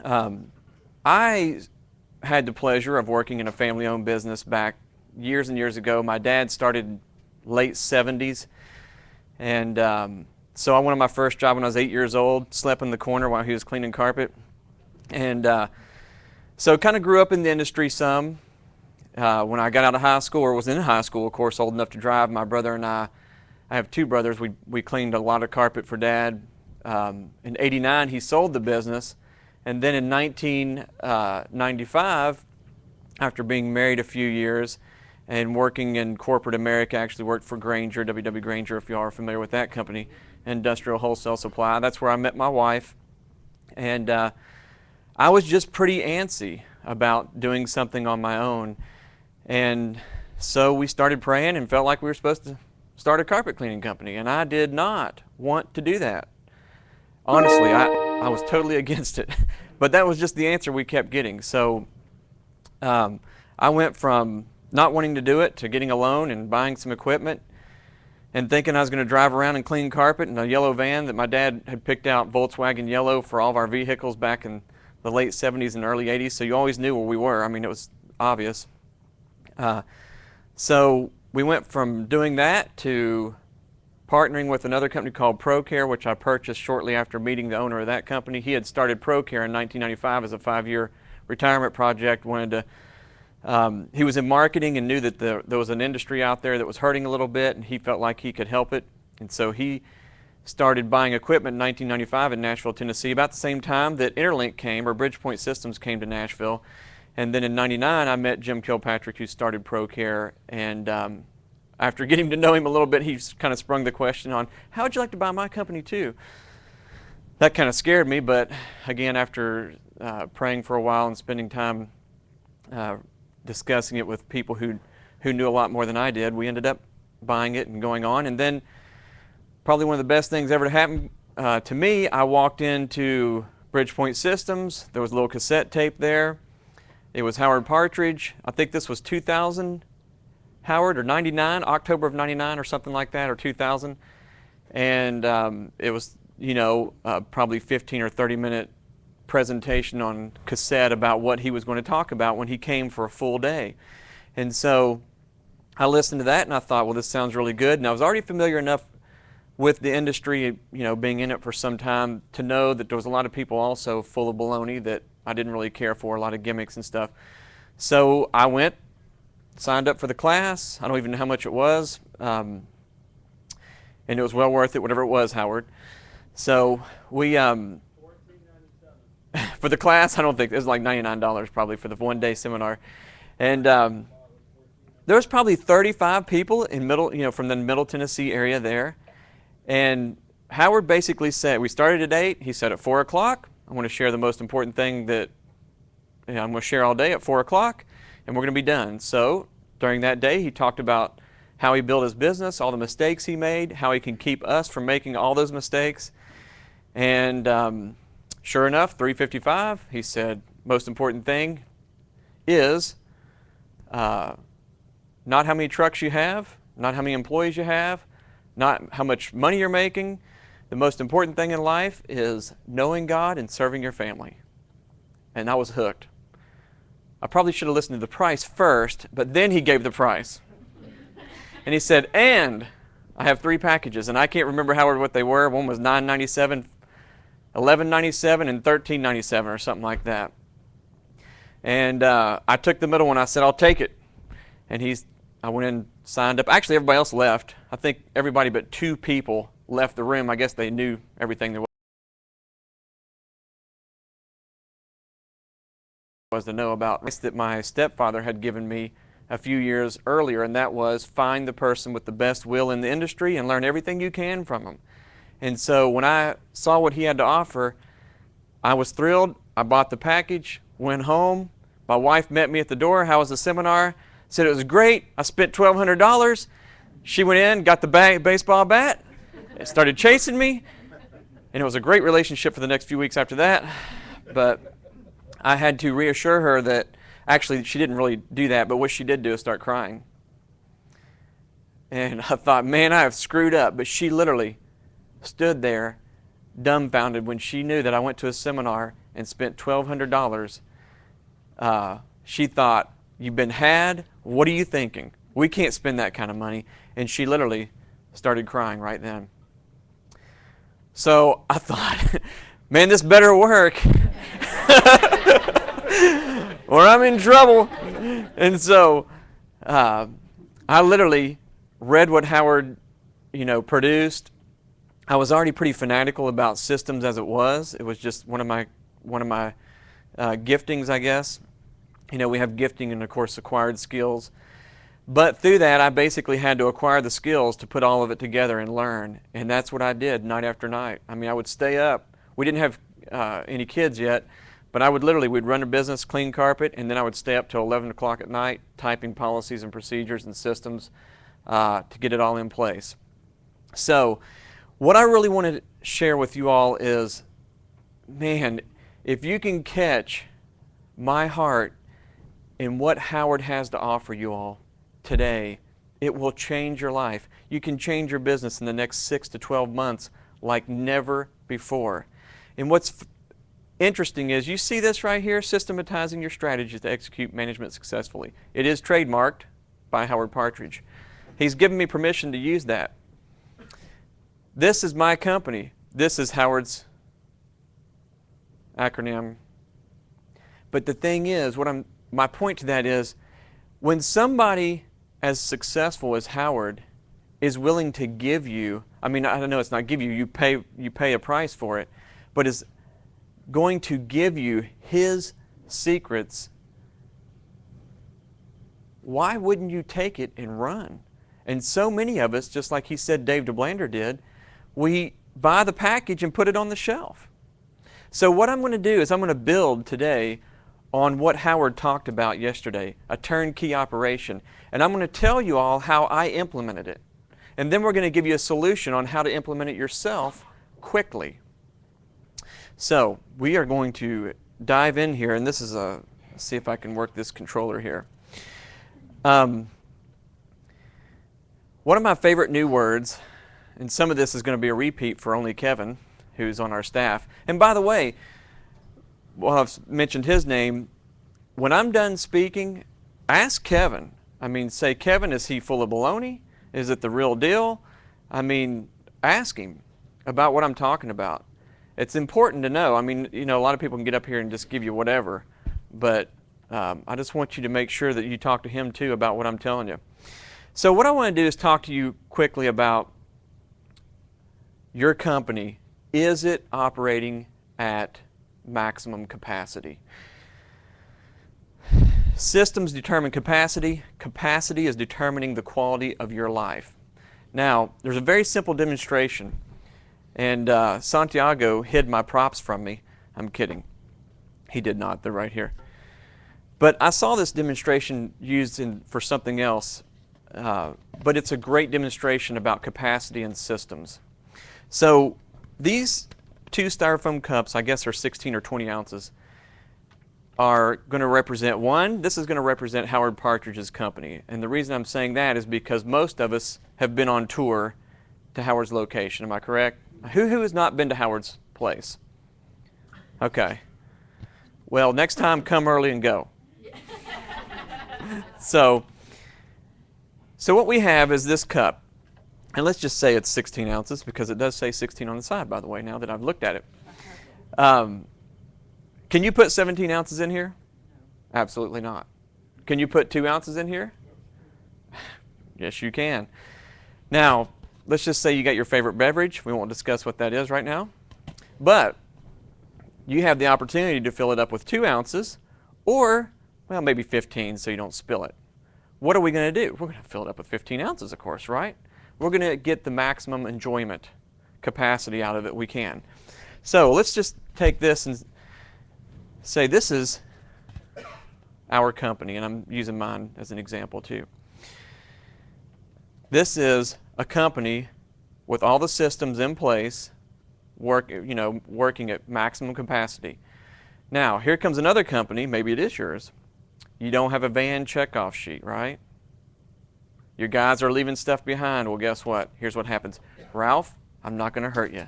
I had the pleasure of working in a family-owned business back years and years ago. My dad started late 70s, and so I went on my first job when I was 8 years old, slept in the corner while he was cleaning carpet. And so kind of grew up in the industry some. When I got out of high school, or was in high school, of course, old enough to drive, my brother and I have two brothers, we cleaned a lot of carpet for Dad. In '89, he sold the business. And then in 1995, after being married a few years and working in corporate America, actually worked for Grainger, W. Grainger, if you are familiar with that company, industrial wholesale supply. That's where I met my wife. And I was just pretty antsy about doing something on my own. And so we started praying and felt like we were supposed to start a carpet cleaning company. And I did not want to do that. Honestly, I was totally against it. But that was just the answer we kept getting. So I went from not wanting to do it to getting a loan and buying some equipment and thinking I was going to drive around and clean carpet in a yellow van that my dad had picked out, Volkswagen yellow, for all of our vehicles back in the late 70s and early 80s. So you always knew where we were. I mean, it was obvious. So we went from doing that to partnering with another company called ProCare, which I purchased shortly after meeting the owner of that company. He had started ProCare in 1995 as a 5-year retirement project. He was in marketing and knew that there was an industry out there that was hurting a little bit, and he felt like he could help it. And so he started buying equipment in 1995 in Nashville, Tennessee, about the same time that Interlink came, or Bridgepoint Systems came to Nashville. And then in '99, I met Jim Kilpatrick, who started ProCare, and after getting to know him a little bit, he kind of sprung the question on, how would you like to buy my company too? That kind of scared me, but again, after praying for a while and spending time discussing it with people who knew a lot more than I did, we ended up buying it and going on. And then probably one of the best things ever to happen to me, I walked into Bridgepoint Systems. There was a little cassette tape there. It was Howard Partridge. I think this was 2000. Howard, or 99, October of 99 or something like that, or 2000. And it was, probably 15 or 30-minute presentation on cassette about what he was going to talk about when he came for a full day. And so I listened to that and I thought, well, this sounds really good. And I was already familiar enough with the industry, being in it for some time, to know that there was a lot of people also full of baloney that I didn't really care for, a lot of gimmicks and stuff. So I went, signed up for the class. I don't even know how much it was. And it was well worth it, whatever it was, Howard. So we, for the class, I don't think, it was like $99 probably for the one-day seminar. And there was probably 35 people in from the Middle Tennessee area there. And Howard basically said, we started at 8. He said at 4 o'clock, I want to share the most important thing that I'm going to share all day at 4 o'clock. And we're going to be done. So during that day, he talked about how he built his business, all the mistakes he made, how he can keep us from making all those mistakes. And sure enough, 3:55, he said, most important thing is not how many trucks you have, not how many employees you have, not how much money you're making. The most important thing in life is knowing God and serving your family. And I was hooked. I probably should have listened to the price first, but then he gave the price. And he said, and I have 3 packages, and I can't remember, Howard, what they were. One was $9.97, $11.97, and $13.97 or something like that. And I took the middle one. I said, I'll take it. And I went in, signed up. Actually, everybody else left. I think everybody but 2 people left the room. I guess they knew everything there was to know about that my stepfather had given me a few years earlier, and that was find the person with the best will in the industry and learn everything you can from them. And so when I saw what he had to offer, I was thrilled. I bought the package, went home. My wife met me at the door. How was the seminar? Said it was great. I spent $1,200. She went in, got the baseball bat, and started chasing me. And it was a great relationship for the next few weeks after that. But I had to reassure her that, actually, she didn't really do that, but what she did do is start crying. And I thought, man, I have screwed up. But she literally stood there dumbfounded when she knew that I went to a seminar and spent $1,200, she thought, "You've been had? What are you thinking? We can't spend that kind of money." And she literally started crying right then. So I thought, man, this better work or I'm in trouble. And so I literally read what Howard, produced. I was already pretty fanatical about systems as it was. It was just one of my giftings, I guess. We have gifting and, of course, acquired skills. But through that, I basically had to acquire the skills to put all of it together and learn. And that's what I did night after night. I mean, I would stay up. We didn't have any kids yet, but we'd run a business, clean carpet, and then I would stay up till 11 o'clock at night typing policies and procedures and systems to get it all in place. So what I really want to share with you all is, man, if you can catch my heart in what Howard has to offer you all today, it will change your life. You can change your business in the next 6 to 12 months like never before. And what's interesting is, you see this right here, systematizing your strategies to execute management successfully. It is trademarked by Howard Partridge. He's given me permission to use that. This is my company. This is Howard's acronym. But the thing is, my point to that is, when somebody as successful as Howard is willing to give you, I don't know, it's not give you, you pay a price for it, but is going to give you his secrets, why wouldn't you take it and run? And so many of us, just like he said Dave DeBlander did, we buy the package and put it on the shelf. So what I'm going to do is I'm going to build today on what Howard talked about yesterday, a turnkey operation. And I'm going to tell you all how I implemented it. And then we're going to give you a solution on how to implement it yourself quickly. So we are going to dive in here, and this is let's see if I can work this controller here. One of my favorite new words, and some of this is going to be a repeat for only Kevin, who's on our staff. And by the way, well, I've mentioned his name. When I'm done speaking, ask Kevin. Say, Kevin, is he full of baloney? Is it the real deal? Ask him about what I'm talking about. It's important to know. A lot of people can get up here and just give you whatever, but I just want you to make sure that you talk to him too about what I'm telling you. So what I want to do is talk to you quickly about your company. Is it operating at maximum capacity? Systems determine capacity. Capacity is determining the quality of your life. Now, there's a very simple demonstration, and Santiago hid my props from me. I'm kidding. He did not. They're right here. But I saw this demonstration used for something else, but it's a great demonstration about capacity and systems. So these two styrofoam cups, I guess are 16 or 20 ounces, are going to represent this is going to represent Howard Partridge's company. And the reason I'm saying that is because most of us have been on tour to Howard's location. Am I correct? Who has not been to Howard's place? Okay. Well, next time, come early and go. So what we have is this cup. And let's just say it's 16 ounces, because it does say 16 on the side, by the way, now that I've looked at it. Can you put 17 ounces in here? Absolutely not. Can you put 2 ounces in here? Yes, you can. Now, let's just say you got your favorite beverage. We won't discuss what that is right now. But you have the opportunity to fill it up with 2 ounces, or, well, maybe 15 so you don't spill it. What are we going to do? We're going to fill it up with 15 ounces, of course, right? We're going to get the maximum enjoyment capacity out of it we can. So let's just take this and say this is our company, and I'm using mine as an example too. This is a company with all the systems in place, working at maximum capacity. Now, here comes another company, maybe it is yours. You don't have a van checkoff sheet, right? Your guys are leaving stuff behind. Well, guess what? Here's what happens. Ralph, I'm not going to hurt you.